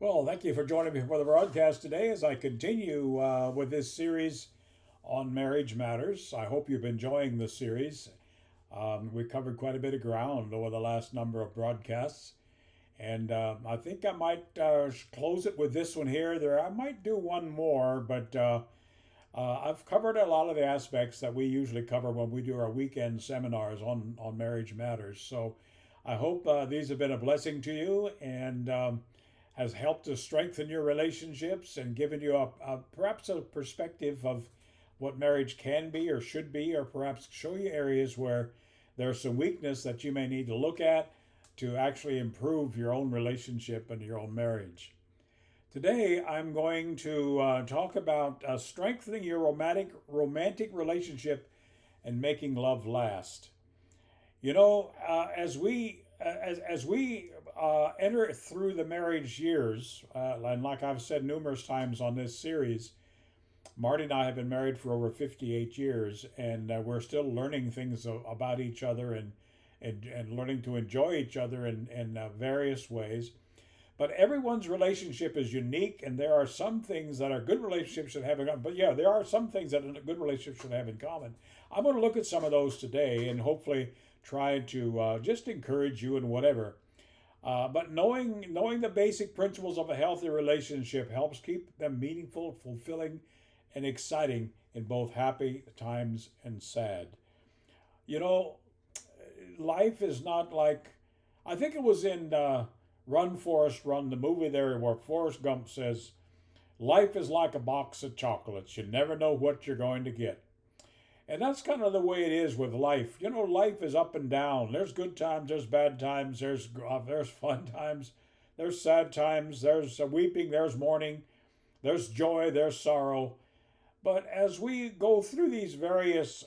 Well, thank you for joining me for the broadcast today as I continue with this series on marriage matters. I hope you've been enjoying this series. We covered quite a bit of ground over the last number of broadcasts, and I think I might close it with this one here. I might do one more, but I've covered a lot of the aspects that we usually cover when we do our weekend seminars on marriage matters. So I hope these have been a blessing to you and has helped to strengthen your relationships and given you perhaps a perspective of what marriage can be or should be, or perhaps show you areas where there's some weakness that you may need to look at to actually improve your own relationship and your own marriage. Today, I'm going to talk about strengthening your romantic relationship and making love last. As we enter through the marriage years, and like I've said numerous times on this series, Marty and I have been married for over 58 years, and we're still learning things about each other and learning to enjoy each other in various ways. But everyone's relationship is unique, and there are some things that are good relationships should have in common. But yeah, there are some things that a good relationship should have in common. I'm going to look at some of those today and hopefully try to just encourage you in whatever. But knowing the basic principles of a healthy relationship helps keep them meaningful, fulfilling, and exciting in both happy times and sad. You know, life is not like, I think it was in Run Forrest Run, the movie there, where Forrest Gump says, "Life is like a box of chocolates. You never know what you're going to get." And that's kind of the way it is with life. Life is up and down. There's good times, there's bad times, there's fun times, there's sad times, there's weeping, there's mourning, there's joy, there's sorrow. But as we go through these various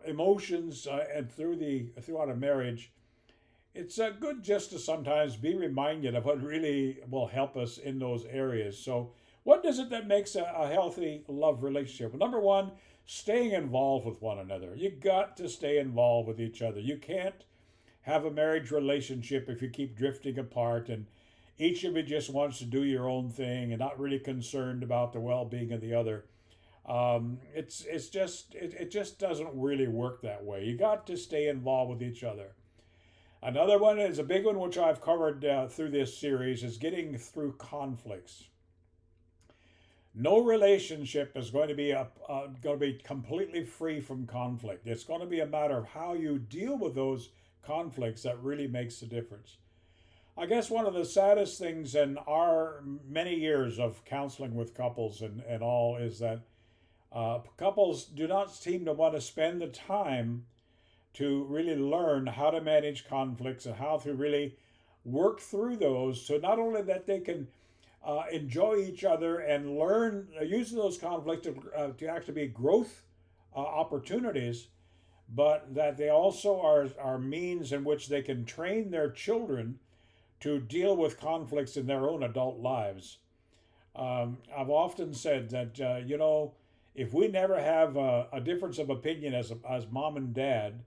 emotions and throughout a marriage, it's good just to sometimes be reminded of what really will help us in those areas. So, what is it that makes a healthy love relationship? Well, number one, staying involved with one another. You got to stay involved with each other. You can't have a marriage relationship if you keep drifting apart and each of you just wants to do your own thing and not really concerned about the well-being of the other. It just doesn't really work that way. You got to stay involved with each other. Another one is a big one, which I've covered through this series, is getting through conflicts. No relationship is going to be completely free from conflict. It's going to be a matter of how you deal with those conflicts that really makes the difference. I guess one of the saddest things in our many years of counseling with couples and all is that couples do not seem to want to spend the time to really learn how to manage conflicts and how to really work through those, so not only that they can enjoy each other and learn using those conflicts to actually be growth opportunities, but that they also are means in which they can train their children to deal with conflicts in their own adult lives. I've often said that, if we never have a difference of opinion as mom and dad,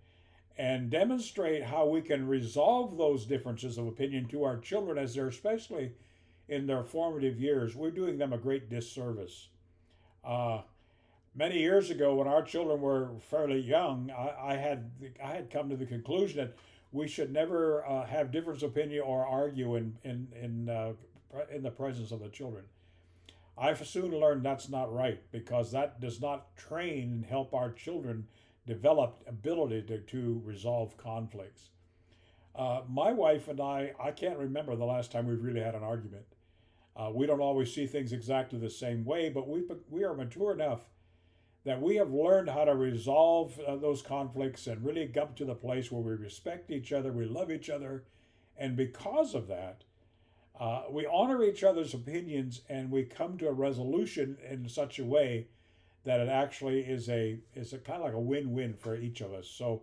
and demonstrate how we can resolve those differences of opinion to our children as they're especially in their formative years, we're doing them a great disservice. Uh, Many years ago, when our children were fairly young, I had come to the conclusion that we should never have difference of opinion or argue in the presence of the children. I've soon learned that's not right because that does not train and help our children develop ability to resolve conflicts. My wife and I can't remember the last time we've really had an argument. We don't always see things exactly the same way, but we are mature enough that we have learned how to resolve those conflicts and really come to the place where we respect each other, we love each other, and because of that, we honor each other's opinions and we come to a resolution in such a way that it actually is a kind of like a win-win for each of us. So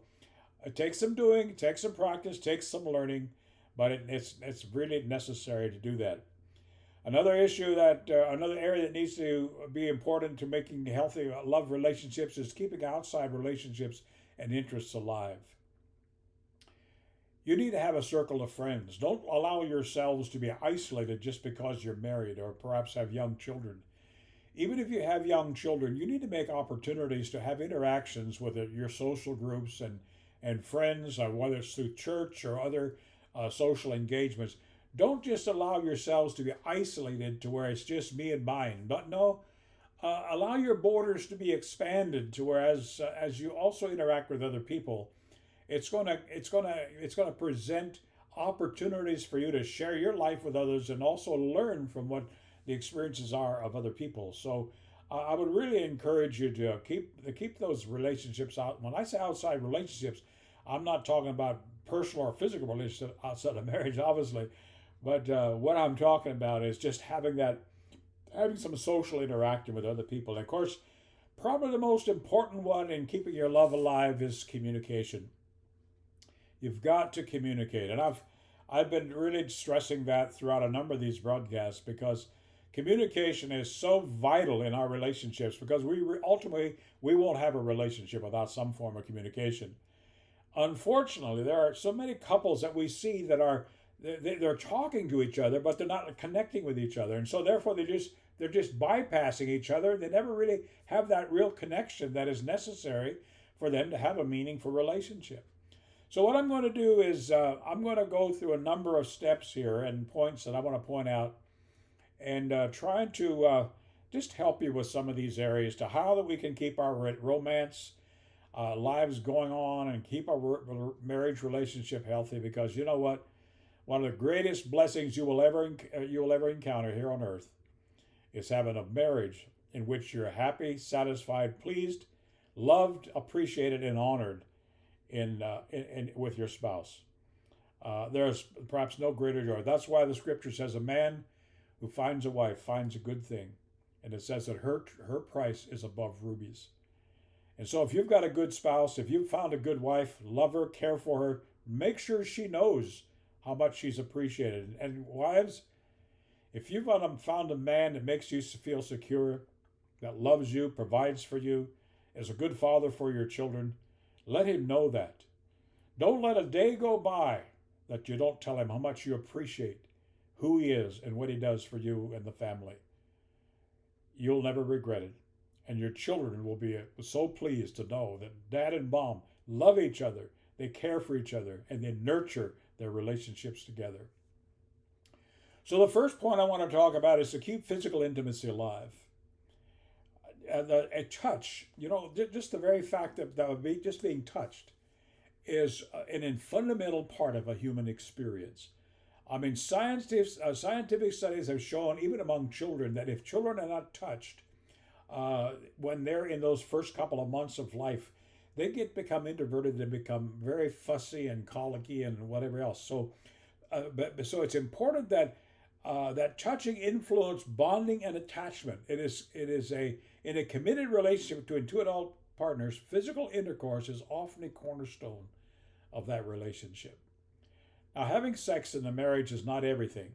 it takes some doing, it takes some practice, it takes some learning, but it's really necessary to do that. Another area that needs to be important to making healthy love relationships is keeping outside relationships and interests alive. You need to have a circle of friends. Don't allow yourselves to be isolated just because you're married or perhaps have young children. Even if you have young children, you need to make opportunities to have interactions with your social groups and friends, whether it's through church or other social engagements. Don't just allow yourselves to be isolated to where it's just me and mine. But no, allow your borders to be expanded to where as you also interact with other people, it's gonna present opportunities for you to share your life with others and also learn from what the experiences are of other people. So I would really encourage you to keep those relationships out. When I say outside relationships, I'm not talking about personal or physical relationships outside of marriage, obviously, but what I'm talking about is just having some social interaction with other people. And of course, probably the most important one in keeping your love alive is communication. You've got to communicate, and I've been really stressing that throughout a number of these broadcasts because communication is so vital in our relationships because ultimately we won't have a relationship without some form of communication. Unfortunately, there are so many couples that we see that they're talking to each other, but they're not connecting with each other, and so therefore they're just bypassing each other. They never really have that real connection that is necessary for them to have a meaningful relationship. So what I'm going to do is I'm going to go through a number of steps here and points that I want to point out, and trying to just help you with some of these areas to how that we can keep our romance lives going on and keep our marriage relationship healthy. Because you know what, one of the greatest blessings you will ever encounter here on earth is having a marriage in which you're happy, satisfied, pleased, loved, appreciated, and honored with your spouse. There's perhaps no greater joy. That's why the scripture says a man who finds a wife finds a good thing. And it says that her price is above rubies. And so if you've got a good spouse, if you've found a good wife, love her, care for her, make sure she knows how much she's appreciated. And wives, if you've found a man that makes you feel secure, that loves you, provides for you, is a good father for your children, let him know that. Don't let a day go by that you don't tell him how much you appreciate who he is and what he does for you and the family. You'll never regret it. And your children will be so pleased to know that dad and mom love each other, they care for each other, and they nurture their relationships together. So the first point I want to talk about is to keep physical intimacy alive. A touch, just the very fact that just being touched is an fundamental part of a human experience. I mean, scientific studies have shown, even among children, that if children are not touched when they're in those first couple of months of life, they become introverted and become very fussy and colicky and whatever else. So it's important that that touching influence bonding and attachment. In a committed relationship between two adult partners, physical intercourse is often a cornerstone of that relationship. Now, having sex in the marriage is not everything,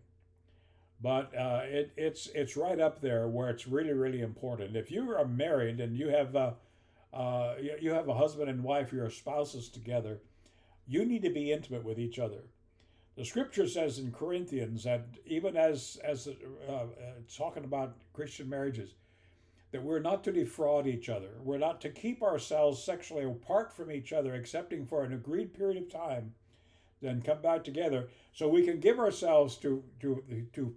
but it's right up there where it's really, really important. If you are married and you have a husband and wife, your spouses together, you need to be intimate with each other. The scripture says in Corinthians that even as talking about Christian marriages, that we're not to defraud each other. We're not to keep ourselves sexually apart from each other, excepting for an agreed period of time, then come back together so we can give ourselves to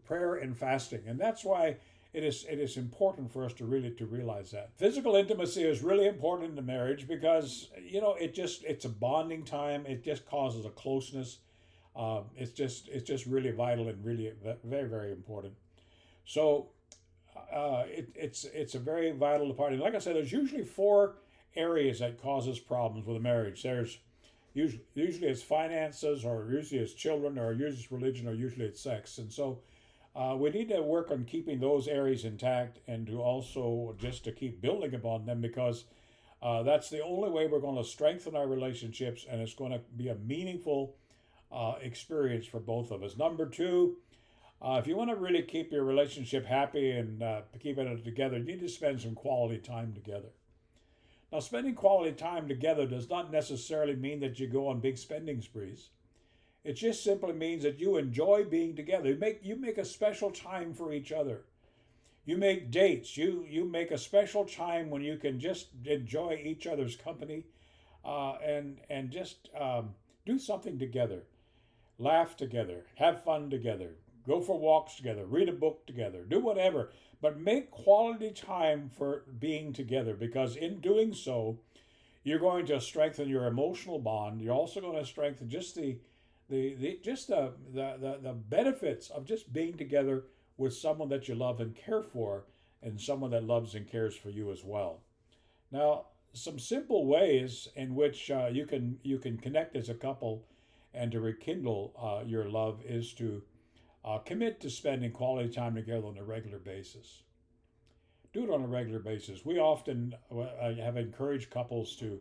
prayer and fasting. And that's why it is important for us to realize that. Physical intimacy is really important in the marriage because, it's a bonding time. It just causes a closeness. It's just really vital and really very, very important. So it's a very vital part. And like I said, there's usually four areas that causes problems with a marriage. There's usually it's finances, or usually it's children, or usually it's religion, or usually it's sex. And so we need to work on keeping those areas intact and to also just to keep building upon them, because that's the only way we're going to strengthen our relationships, and it's going to be a meaningful experience for both of us. Number two, if you want to really keep your relationship happy and keep it together, you need to spend some quality time together. Now, spending quality time together does not necessarily mean that you go on big spending sprees. It just simply means that you enjoy being together. You make a special time for each other. You make dates. You make a special time when you can just enjoy each other's company, and just do something together. Laugh together, have fun together, go for walks together, read a book together, do whatever. But make quality time for being together, because in doing so, you're going to strengthen your emotional bond. You're also going to strengthen just the benefits of just being together with someone that you love and care for, and someone that loves and cares for you as well. Now, some simple ways in which you can connect as a couple and to rekindle your love is to commit to spending quality time together on a regular basis. Do it on a regular basis. We often have encouraged couples to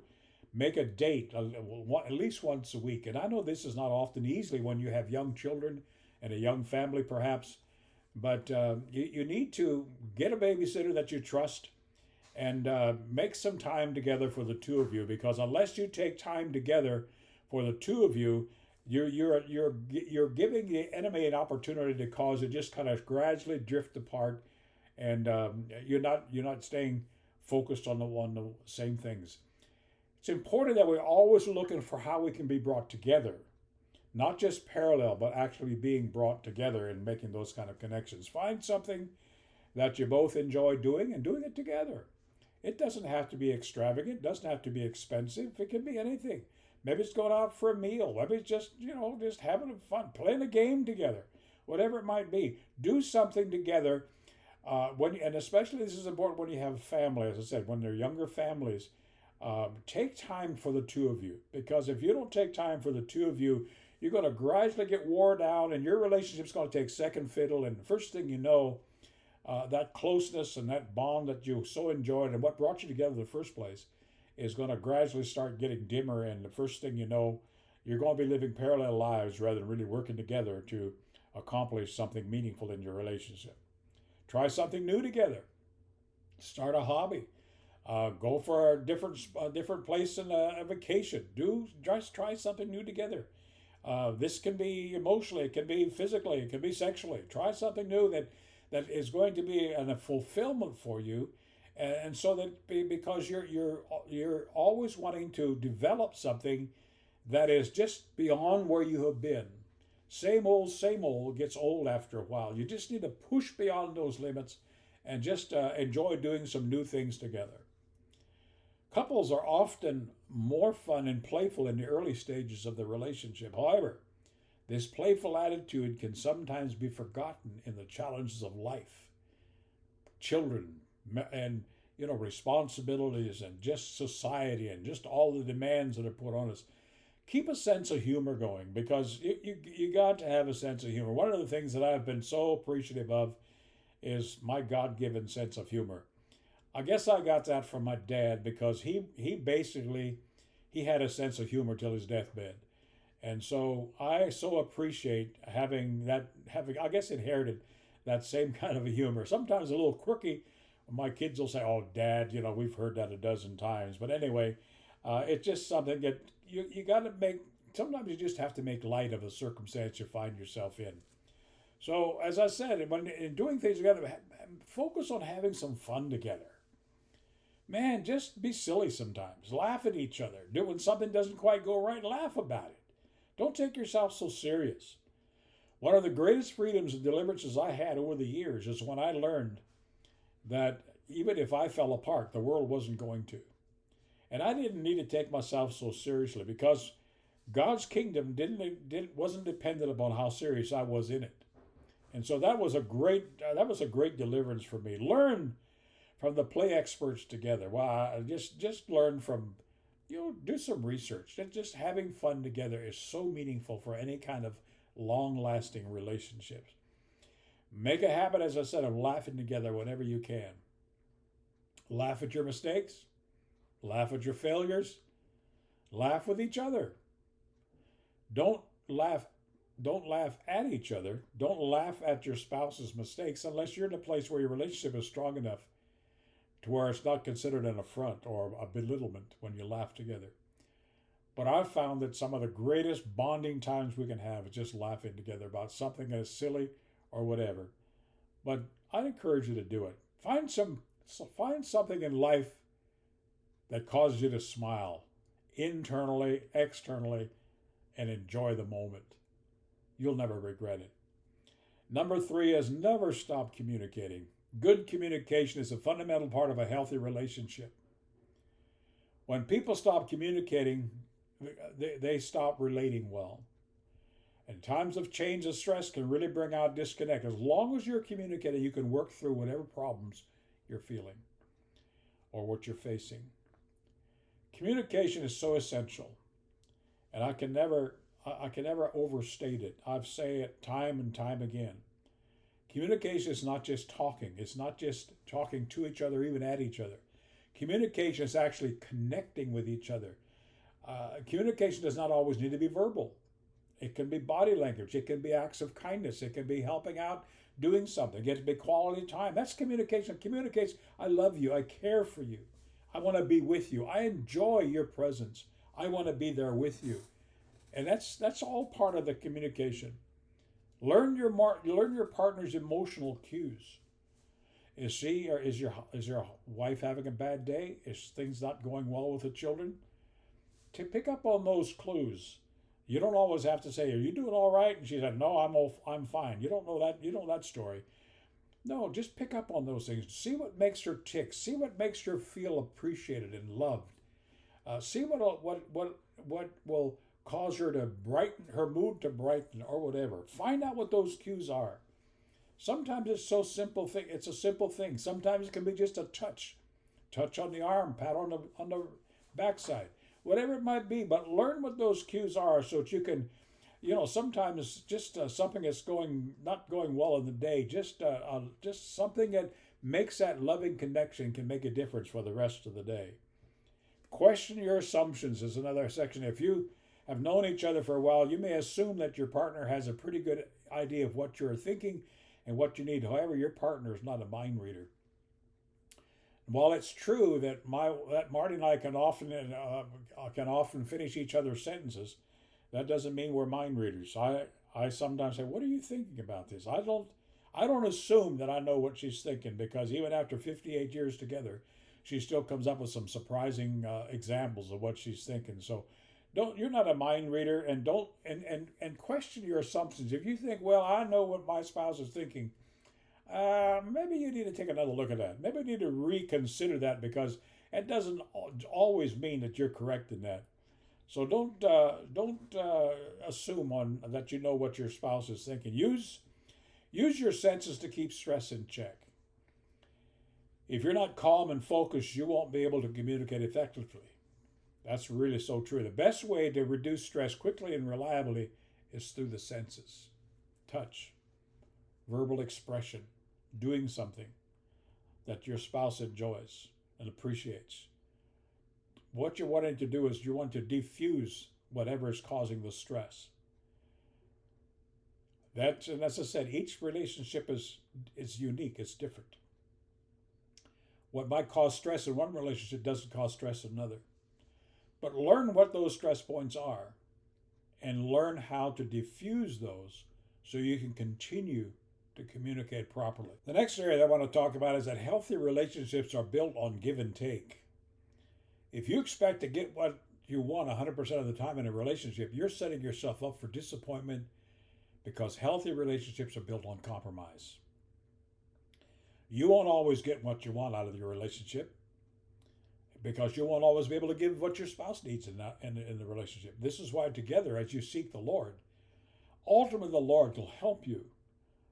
make a date at least once a week. And I know this is not often easily when you have young children and a young family, perhaps, but you need to get a babysitter that you trust, and make some time together for the two of you, because unless you take time together for the two of you, you're giving the enemy an opportunity to cause it just kind of gradually drift apart, and you're not staying focused on the same things. It's important that we're always looking for how we can be brought together, not just parallel, but actually being brought together and making those kind of connections. Find something that you both enjoy doing and doing it together. It doesn't have to be extravagant, it doesn't have to be expensive, it can be anything. Maybe it's going out for a meal, maybe it's just having fun, playing a game together, whatever it might be. Do something together, and especially this is important when you have a family, as I said, when they're younger families. Take time for the two of you, because if you don't take time for the two of you, you're going to gradually get wore down, and your relationship's going to take second fiddle. And the first thing you know, that closeness and that bond that you so enjoyed and what brought you together in the first place is going to gradually start getting dimmer. And the first thing you know, you're going to be living parallel lives rather than really working together to accomplish something meaningful in your relationship. Try something new together. Start a hobby. Go for a different place in a vacation. Just try something new together. This can be emotionally, it can be physically, it can be sexually. Try something new that is going to be a fulfillment for you, and so that because you're always wanting to develop something that is just beyond where you have been. Same old gets old after a while. You just need to push beyond those limits and just enjoy doing some new things together. Couples are often more fun and playful in the early stages of the relationship. However, this playful attitude can sometimes be forgotten in the challenges of life, children, and responsibilities, and just society, and just all the demands that are put on us. Keep a sense of humor going, because you got to have a sense of humor. One of the things that I've been so appreciative of is my God-given sense of humor. I guess I got that from my dad, because he basically he had a sense of humor till his deathbed. And so I so appreciate having I guess inherited that same kind of a humor. Sometimes a little quirky. My kids will say, "Oh, Dad, we've heard that a dozen times." But anyway, it's just something that you got to make. Sometimes you just have to make light of the circumstance you find yourself in. So as I said, when in doing things together, focus on having some fun together. Man, just be silly sometimes. Laugh at each other. When something doesn't quite go right, laugh about it. Don't take yourself so serious. One of the greatest freedoms and deliverances I had over the years is when I learned that even if I fell apart, the world wasn't going to. And I didn't need to take myself so seriously, because God's kingdom wasn't dependent upon how serious I was in it. And so that was a great deliverance for me. Learn from the play experts together. Well, just learn from, do some research. Just having fun together is so meaningful for any kind of long-lasting relationships. Make a habit, as I said, of laughing together whenever you can. Laugh at your mistakes. Laugh at your failures. Laugh with each other. Don't laugh. Don't laugh at each other. Don't laugh at your spouse's mistakes unless you're in a place where your relationship is strong enough to where it's not considered an affront or a belittlement when you laugh together. But I've found that some of the greatest bonding times we can have is just laughing together about something that's silly or whatever. But I encourage you to do it. Find something in life that causes you to smile internally, externally, and enjoy the moment. You'll never regret it. Number 3 is never stop communicating. Good communication is a fundamental part of a healthy relationship. When people stop communicating, they stop relating well. And times of change and stress can really bring out disconnect. As long as you're communicating, you can work through whatever problems you're feeling or what you're facing. Communication is so essential, and I can never overstate it. I've said it time and time again. Communication is not just talking. It's not just talking to each other, even at each other. Communication is actually connecting with each other. Communication does not always need to be verbal. It can be body language. It can be acts of kindness. It can be helping out, doing something. It can be quality time. That's communication. Communicates, I love you. I care for you. I want to be with you. I enjoy your presence. I want to be there with you. And that's all part of the communication. Learn your partner's emotional cues. Is your wife having a bad day? Is things not going well with the children? To pick up on those clues. You don't always have to say, "Are you doing all right?" And she said, "No, I'm fine." You don't know that. You know that story. No, just pick up on those things. See what makes her tick. See what makes her feel appreciated and loved. See what will cause her to brighten her mood to brighten or whatever. Find out what those cues are. Sometimes it's so simple thing. It's a simple thing. Sometimes it can be just a touch on the arm, pat on the backside, whatever it might be. But learn what those cues are so that you can, sometimes just something that's not going well in the day, just something that makes that loving connection can make a difference for the rest of the day. Question your assumptions is another section. If you have known each other for a while, you may assume that your partner has a pretty good idea of what you're thinking and what you need. However, your partner is not a mind reader. While it's true that Marty and I can often finish each other's sentences, that doesn't mean we're mind readers. I sometimes say, "What are you thinking about this?" I don't assume that I know what she's thinking, because even after 58 years together, she still comes up with some surprising examples of what she's thinking. So you're not a mind reader, and question your assumptions. If you think, "Well, I know what my spouse is thinking," maybe you need to take another look at that. Maybe you need to reconsider that, because it doesn't always mean that you're correct in that. So don't assume that you know what your spouse is thinking. Use your senses to keep stress in check. If you're not calm and focused, you won't be able to communicate effectively. That's really so true. The best way to reduce stress quickly and reliably is through the senses. Touch, verbal expression, doing something that your spouse enjoys and appreciates. What you're wanting to do is you want to diffuse whatever is causing the stress. And as I said, each relationship is unique. It's different. What might cause stress in one relationship doesn't cause stress in another. But learn what those stress points are and learn how to diffuse those so you can continue to communicate properly. The next area that I want to talk about is that healthy relationships are built on give and take. If you expect to get what you want 100% of the time in a relationship, you're setting yourself up for disappointment, because healthy relationships are built on compromise. You won't always get what you want out of your relationship, because you won't always be able to give what your spouse needs in the relationship. This is why together, as you seek the Lord, ultimately the Lord will help you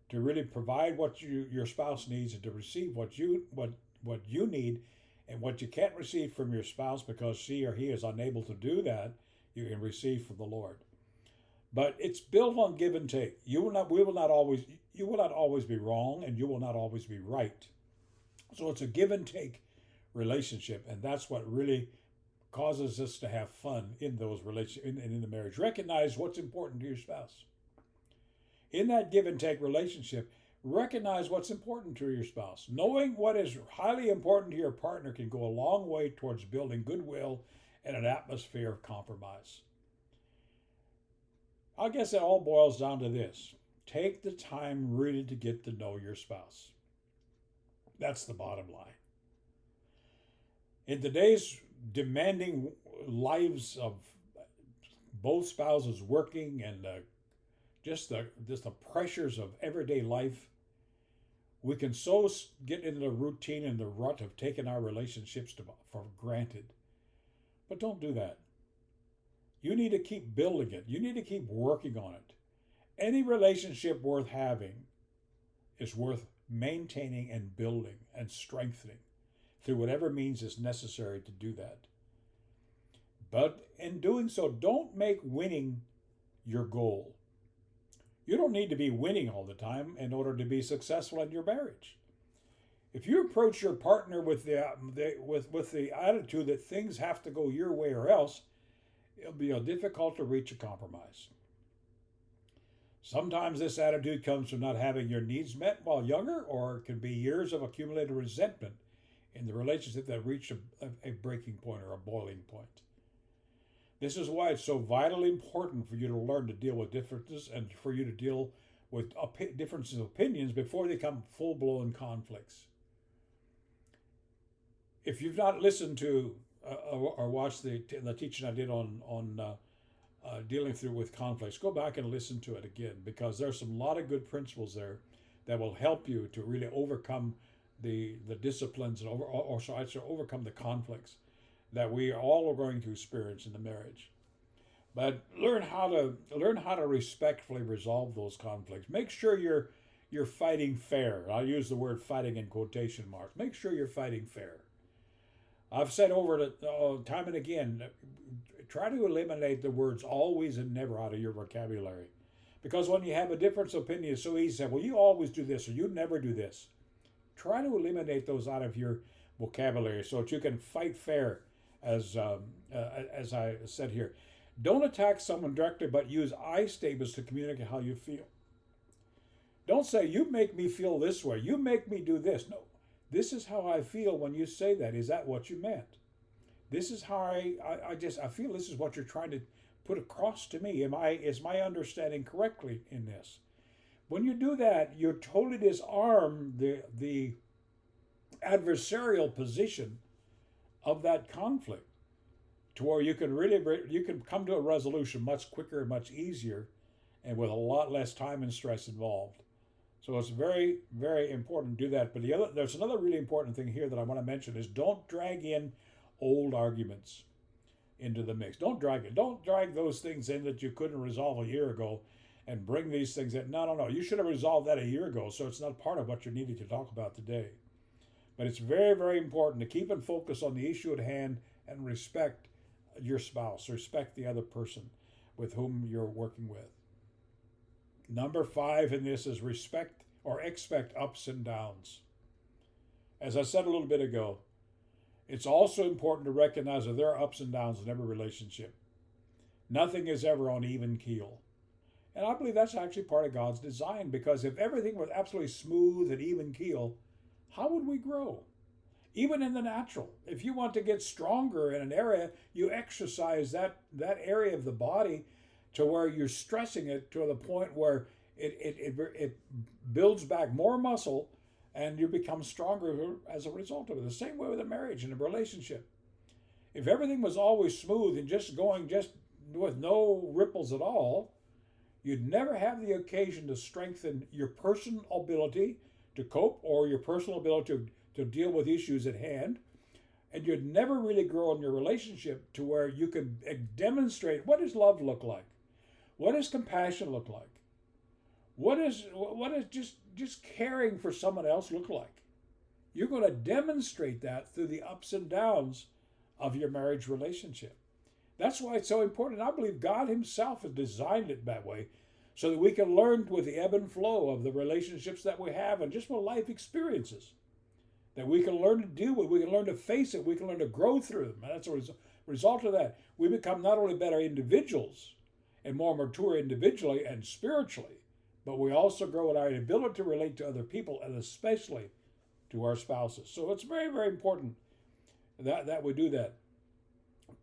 to really provide what your spouse needs and to receive what you need. And what you can't receive from your spouse because she or he is unable to do that, you can receive from the Lord. But it's built on give and take. You will not always be wrong, and you will not always be right. So it's a give and take relationship, and that's what really causes us to have fun in those in the marriage. Recognize what's important to your spouse. In that give and take relationship, recognize what's important to your spouse. Knowing what is highly important to your partner can go a long way towards building goodwill in an atmosphere of compromise. I guess it all boils down to this: take the time really to get to know your spouse. That's the bottom line. In today's demanding lives of both spouses working and just the pressures of everyday life, we can so get into the routine and the rut of taking our relationships for granted. But don't do that. You need to keep building it. You need to keep working on it. Any relationship worth having is worth maintaining and building and strengthening through whatever means is necessary to do that. But in doing so, don't make winning your goal. You don't need to be winning all the time in order to be successful in your marriage. If you approach your partner with the attitude that things have to go your way or else, it'll be difficult to reach a compromise. Sometimes this attitude comes from not having your needs met while younger, or it can be years of accumulated resentment in the relationship that reached a breaking point or a boiling point. This is why it's so vitally important for you to learn to deal with differences and for you to deal with differences of opinions before they become full-blown conflicts. If you've not listened to or watched the teaching I did on dealing with conflicts, go back and listen to it again, because there's a lot of good principles there that will help you to really overcome the disciplines and overcome the conflicts that we all are going to experience in the marriage. But learn how to respectfully resolve those conflicts. Make sure you're fighting fair. I'll use the word fighting in quotation marks. Make sure you're fighting fair. I've said time and again, try to eliminate the words always and never out of your vocabulary. Because when you have a difference of opinion, it's so easy to say, well, you always do this or you never do this. Try to eliminate those out of your vocabulary so that you can fight fair, as I said here. Don't attack someone directly, but use I statements to communicate how you feel. Don't say, you make me feel this way, you make me do this. No, this is how I feel when you say that. Is that what you meant? This is how I feel this is what you're trying to put across to me. Is my understanding correctly in this? When you do that, you totally disarm the adversarial position of that conflict, to where you can come to a resolution much quicker and much easier, and with a lot less time and stress involved. So it's very, very important to do that. But there's another really important thing here that I want to mention is don't drag in old arguments into the mix. Don't drag those things in that you couldn't resolve a year ago and bring these things in. No. You should have resolved that a year ago, so it's not part of what you're needing to talk about today. But it's very, very important to keep and focus on the issue at hand and respect your spouse, respect the other person with whom you're working with. Number 5 in this is respect or expect ups and downs. As I said a little bit ago, it's also important to recognize that there are ups and downs in every relationship. Nothing is ever on even keel. And I believe that's actually part of God's design, because if everything was absolutely smooth and even keel, how would we grow? Even in the natural, if you want to get stronger in an area, you exercise that area of the body to where you're stressing it to the point where it builds back more muscle and you become stronger as a result of it. The same way with a marriage and a relationship. If everything was always smooth and just with no ripples at all, you'd never have the occasion to strengthen your personal ability to cope or your personal ability to deal with issues at hand, and you'd never really grow in your relationship to where you could demonstrate what does love look like, what does compassion look like, what is just caring for someone else look like. You're going to demonstrate that through the ups and downs of your marriage relationship. That's why it's so important. I believe God himself has designed it that way so that we can learn with the ebb and flow of the relationships that we have and just with life experiences. That we can learn to deal with, we can learn to face it, we can learn to grow through them. And that's a result of that. We become not only better individuals and more mature individually and spiritually, but we also grow in our ability to relate to other people, and especially to our spouses. So it's very, very important that we do that.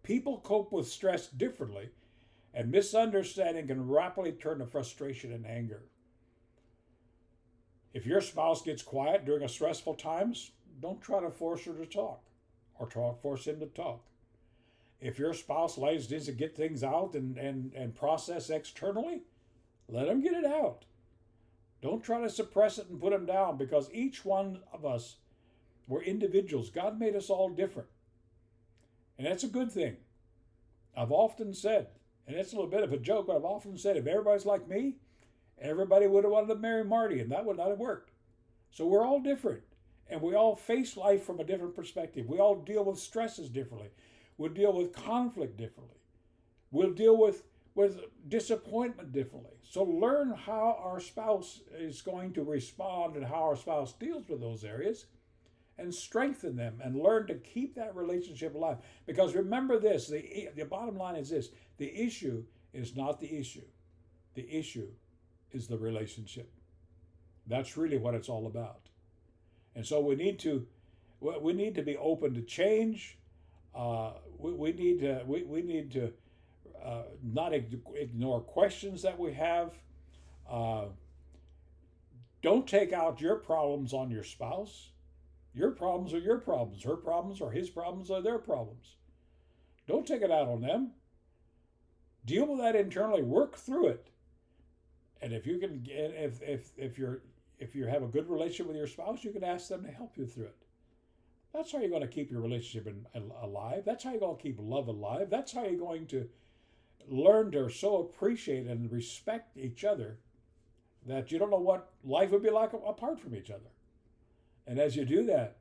People cope with stress differently, and misunderstanding can rapidly turn to frustration and anger. If your spouse gets quiet during a stressful times, don't try to force her to talk or force him to talk. If your spouse needs to get things out and process externally, let him get it out. Don't try to suppress it and put him down, because each one of us, we're individuals. God made us all different. And that's a good thing. I've often said, and it's a little bit of a joke, but I've often said, if everybody's like me, everybody would have wanted to marry Marty, and that would not have worked. So we're all different, and we all face life from a different perspective. We all deal with stresses differently. We'll deal with conflict differently. We'll deal with disappointment differently. So learn how our spouse is going to respond and how our spouse deals with those areas, and strengthen them, and learn to keep that relationship alive. Because remember this, the bottom line is this: the issue is not the issue. The issue is the relationship. That's really what it's all about. And so we need to be open to change. We need to not ignore questions that we have. Don't take out your problems on your spouse. Your problems are your problems. Her problems or his problems are their problems. Don't take it out on them. Deal with that internally. Work through it. And if you can, if you have a good relationship with your spouse, you can ask them to help you through it. That's how you're going to keep your relationship alive. That's how you're going to keep love alive. That's how you're going to learn to so appreciate and respect each other that you don't know what life would be like apart from each other. And as you do that,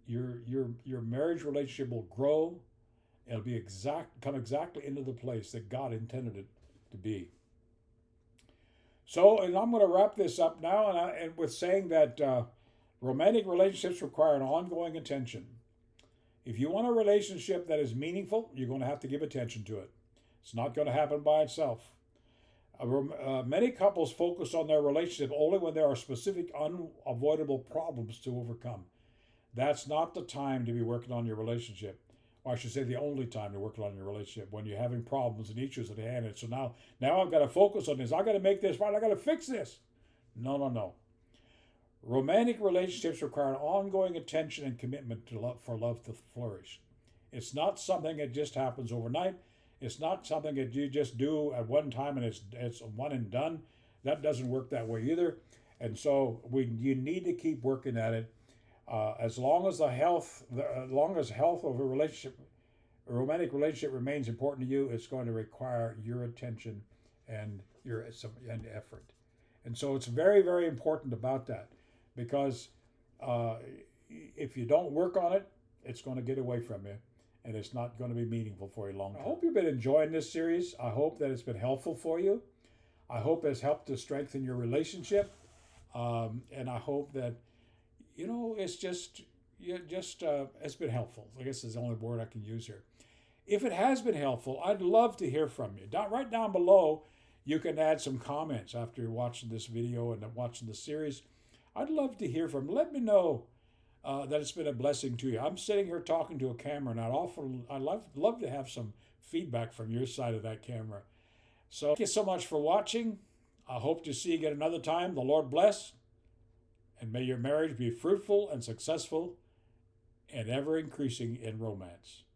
your marriage relationship will grow. It'll be come exactly into the place that God intended it to be. So, and I'm going to wrap this up now, and with saying that romantic relationships require an ongoing attention. If you want a relationship that is meaningful, you're going to have to give attention to it. It's not going to happen by itself. Many couples focus on their relationship only when there are specific unavoidable problems to overcome. That's not the time to be working on your relationship. Or I should say the only time to work on your relationship, when you're having problems and issues at hand. And so now I've got to focus on this. I've got to make this right. I've got to fix this. No. Romantic relationships require an ongoing attention and commitment for love to flourish. It's not something that just happens overnight. It's not something that you just do at one time and it's one and done. That doesn't work that way either. And so you need to keep working at it. As long as health of a romantic relationship remains important to you, it's going to require your attention and effort. And so it's very, very important about that, because if you don't work on it, it's going to get away from you, and it's not going to be meaningful for you long term. I hope you've been enjoying this series. I hope that it's been helpful for you. I hope it's helped to strengthen your relationship, and I hope that it's been helpful. I guess is the only word I can use here. If it has been helpful, I'd love to hear from you. Right down below, you can add some comments after watching this video and watching the series. I'd love to hear from you. Let me know that it's been a blessing to you. I'm sitting here talking to a camera, and I'd love to have some feedback from your side of that camera. So thank you so much for watching. I hope to see you again another time. The Lord bless, and may your marriage be fruitful and successful and ever increasing in romance.